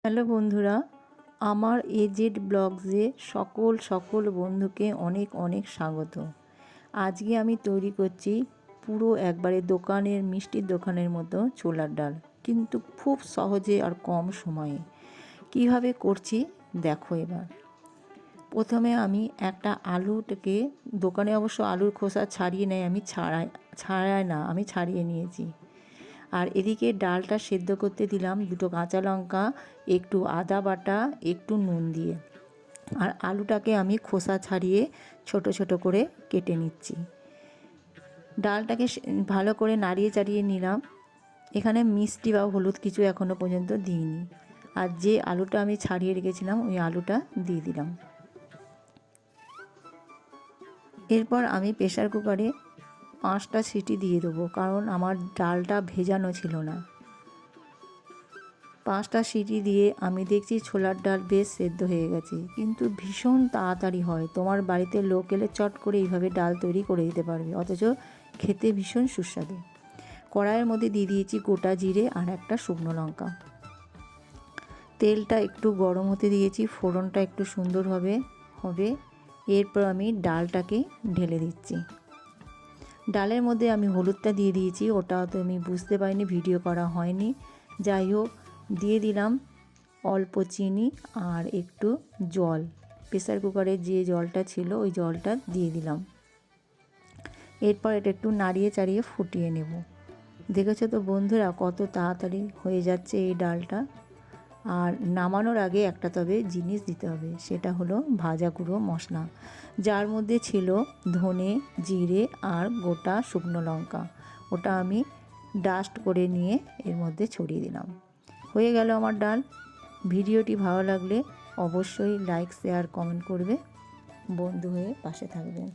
Hello বন্ধুরা, আমার AZ ব্লগসে সকল বন্ধুকে অনেক অনেক স্বাগত। আজকে আমি তৈরি করছি পুরো একবারে দোকানের মিষ্টির দোকানের মতো ছোলার ডাল, কিন্তু খুব সহজে আর কম সময়ে। কিভাবে করছি দেখো এবার। প্রথমে আমি একটা আলুটাকে, দোকানে অবশ্য আলুর খোসা ছাড়িয়ে নেয়, আমি আমি ছাড়িয়ে নিয়েছি। আর এদিকে ডালটা সেদ্ধ করতে দিলাম দুটো কাঁচা লঙ্কা, একটু আদা বাটা, একটু নুন দিয়ে। আর আলুটাকে আমি খোসা ছাড়িয়ে ছোট ছোট করে কেটে নিচ্ছি। ডালটাকে ভালো করে নাড়িয়ে চাড়িয়ে নিলাম। এখানে মিষ্টি বা হলুদ কিছু এখনও পর্যন্ত দিইনি। আর যে আলুটা আমি ছাড়িয়ে রেখেছিলাম ওই আলুটা দিয়ে দিলাম। এরপর আমি প্রেসার কুকারে 5টা সিটি দিয়ে দেবো, কারণ আমার ডালটা ভেজানো ছিল না। 5টা সিটি দিয়ে আমি দেখছি ছোলার ডাল বেশ সেদ্ধ হয়ে গেছে, কিন্তু ভীষণ তাড়াতাড়ি হয়। তোমার বাড়িতে লোক এলে চট করে এইভাবে ডাল তৈরি করে দিতে পারবে, অথচ খেতে ভীষণ সুস্বাদু। কড়াইয়ের মধ্যে দিয়ে দিয়েছি গোটা জিরে আর একটা শুকনো লঙ্কা। তেলটা একটু গরম হতে দিয়েছি, ফোড়নটা একটু সুন্দর হবে। এরপর আমি ডালটাকে ঢেলে দিচ্ছি। ডালের মধ্যে আমি হলুদটা দিয়ে দিয়েছি, ওটা তো আমি বুঝতে পারিনি, ভিডিও করা হয়নি। যাই হোক, দিয়ে দিলাম অল্প চিনি আর একটু জল। প্রেসার কুকারে যে জলটা ছিল ওই জলটা দিয়ে দিলাম। এরপর এটা একটু নাড়িয়ে চাড়িয়ে ফুটিয়ে নেব। দেখেছো তো বন্ধুরা, কত তাড়াতাড়ি হয়ে যাচ্ছে এই ডালটা। আর নামানোর আগে একটা তবে জিনিস দিতে হবে, সেটা হলো ভাজা গুঁড়ো মশলা, যার মধ্যে ছিল ধনে, জিরে আর গোটা শুকনো লঙ্কা। ওটা আমি ডাস্ট করে নিয়ে এর মধ্যে ছড়িয়ে দিলাম। হয়ে গেল আমার ডাল। ভিডিওটি ভালো লাগলে অবশ্যই লাইক, শেয়ার, কমেন্ট করবে। বন্ধু হয়ে পাশে থাকবেন।